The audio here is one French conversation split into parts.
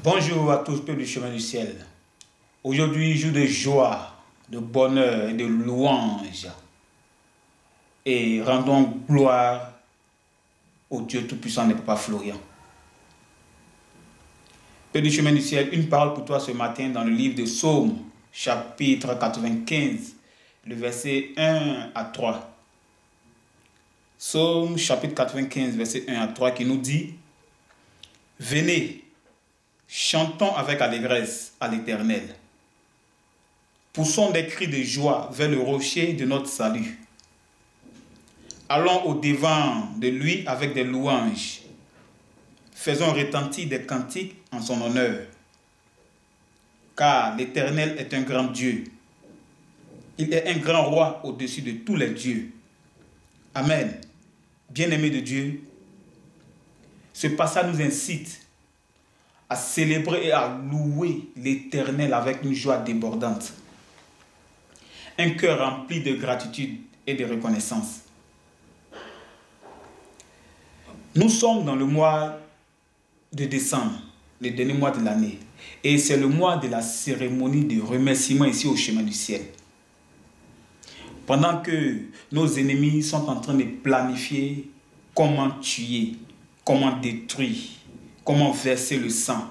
Bonjour à tous, peuple du chemin du ciel. Aujourd'hui, jour de joie, de bonheur et de louange. Et rendons gloire au Dieu Tout-Puissant de Papa Florian. Peuple du chemin du ciel, une parole pour toi ce matin dans le livre de Psaume, chapitre 95, le verset 1 à 3. Psaume, chapitre 95, verset 1 à 3, qui nous dit: Venez, chantons avec allégresse à l'Éternel. Poussons des cris de joie vers le rocher de notre salut. Allons au-devant de lui avec des louanges. Faisons retentir des cantiques en son honneur. Car l'Éternel est un grand Dieu. Il est un grand roi au-dessus de tous les dieux. Amen. Bien-aimés de Dieu, ce passage nous incite à célébrer et à louer l'Éternel avec une joie débordante. Un cœur rempli de gratitude et de reconnaissance. Nous sommes dans le mois de décembre, le dernier mois de l'année. Et c'est le mois de la cérémonie de remerciement ici au chemin du ciel. Pendant que nos ennemis sont en train de planifier comment tuer, comment détruire, comment verser le sang,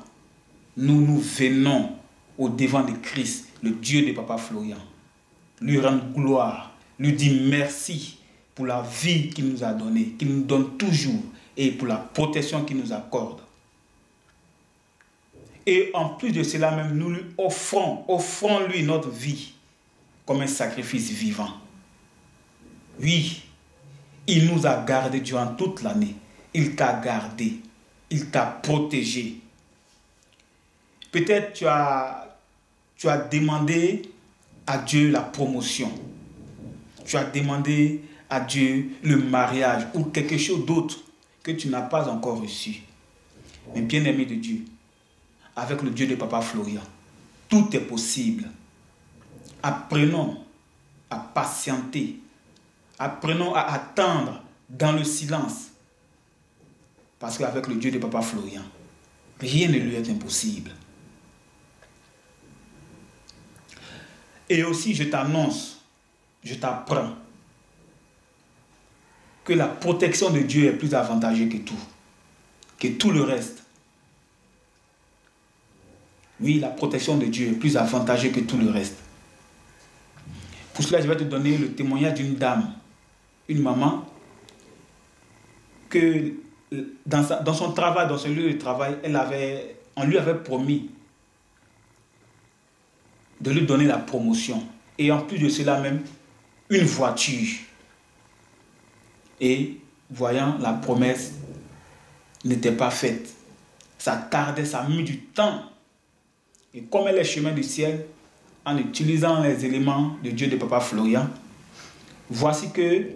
nous venons au devant de Christ, le Dieu de Papa Florian, lui rendre gloire, lui dire merci pour la vie qu'il nous a donnée, qu'il nous donne toujours, et pour la protection qu'il nous accorde. Et en plus de cela même, nous lui offrons lui notre vie comme un sacrifice vivant. Oui, il nous a gardés durant toute l'année. Il t'a gardé, il t'a protégé. Peut-être tu as demandé à Dieu la promotion. Tu as demandé à Dieu le mariage ou quelque chose d'autre que tu n'as pas encore reçu. Mais bien-aimé de Dieu, avec le Dieu de Papa Florian, tout est possible. Apprenons à patienter. Apprenons à attendre dans le silence. Parce qu'avec le Dieu de Papa Florian, rien ne lui est impossible. Et aussi, je t'annonce, je t'apprends que la protection de Dieu est plus avantageuse que tout le reste. Oui, la protection de Dieu est plus avantageuse que tout le reste. Pour cela, je vais te donner le témoignage d'une dame, une maman, que dans son travail, dans son lieu de travail, on lui avait promis de lui donner la promotion. Et en plus de cela même, une voiture. Et voyant la promesse n'était pas faite. Ça tardait, ça a mis du temps. Et comme elle est chemin du ciel, en utilisant les éléments de Dieu de Papa Florian, voici que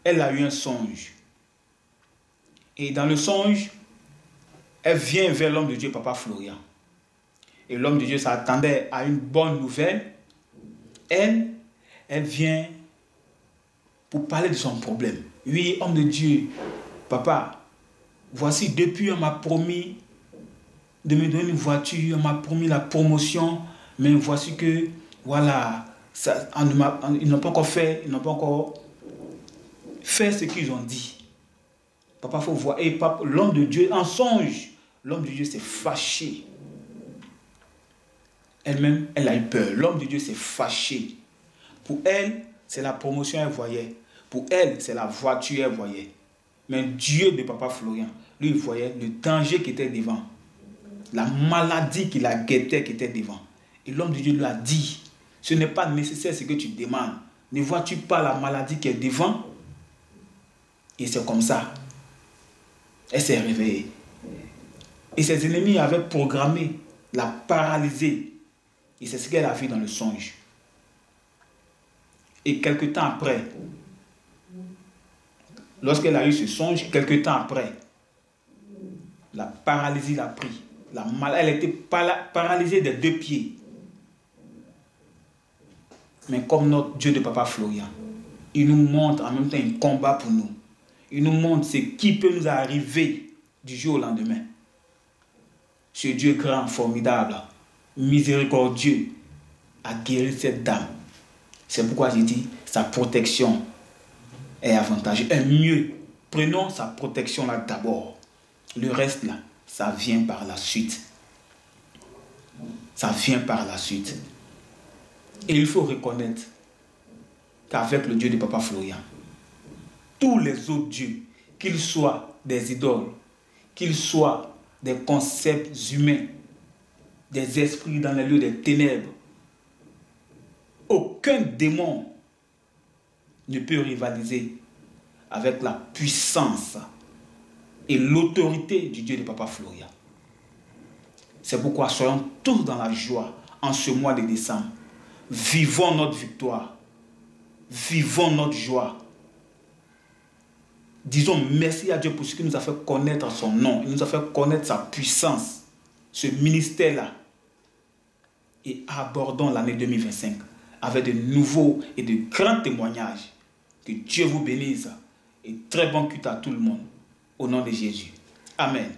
elle a eu un songe. Et dans le songe, elle vient vers l'homme de Dieu, Papa Florian. Et l'homme de Dieu s'attendait à une bonne nouvelle. Elle vient pour parler de son problème. Oui, homme de Dieu, papa, voici, depuis on m'a promis de me donner une voiture, on m'a promis la promotion, mais voici que, voilà, ils n'ont pas encore fait ce qu'ils ont dit. Papa, il faut voir. Et l'homme de Dieu, en songe, l'homme de Dieu s'est fâché. Elle-même, elle a eu peur. L'homme de Dieu s'est fâché. Pour elle, c'est la promotion qu'elle voyait. Pour elle, c'est la voiture qu'elle voyait. Mais Dieu de Papa Florian, lui, il voyait le danger qui était devant. La maladie qui la guettait qui était devant. Et l'homme de Dieu lui a dit, ce n'est pas nécessaire ce que tu demandes. Ne vois-tu pas la maladie qui est devant? Et c'est comme ça. Elle s'est réveillée. Et ses ennemis avaient programmé la paralyser. Et c'est ce qu'elle a vu dans le songe. Et quelque temps après, lorsqu'elle a eu ce songe, quelque temps après, la paralysie l'a pris. Elle était paralysée des deux pieds. Mais comme notre Dieu de Papa Florian, il nous montre en même temps un combat pour nous. Il nous montre ce qui peut nous arriver du jour au lendemain. ce Dieu grand, formidable, miséricordieux, a guéri cette dame. C'est pourquoi j'ai dit, sa protection est avantageuse. Et mieux, prenons sa protection là d'abord. Le reste là, ça vient par la suite. Ça vient par la suite. Et il faut reconnaître qu'avec le Dieu de Papa Florian, tous les autres dieux, qu'ils soient des idoles, qu'ils soient des concepts humains, des esprits dans les lieux des ténèbres, aucun démon ne peut rivaliser avec la puissance et l'autorité du Dieu de Papa Florian. C'est pourquoi soyons tous dans la joie en ce mois de décembre. Vivons notre victoire. Vivons notre joie. Disons merci à Dieu pour ce qu'il nous a fait connaître son nom. Il nous a fait connaître sa puissance, ce ministère-là. Et abordons l'année 2025 avec de nouveaux et de grands témoignages. Que Dieu vous bénisse et très bon culte à tout le monde. Au nom de Jésus. Amen.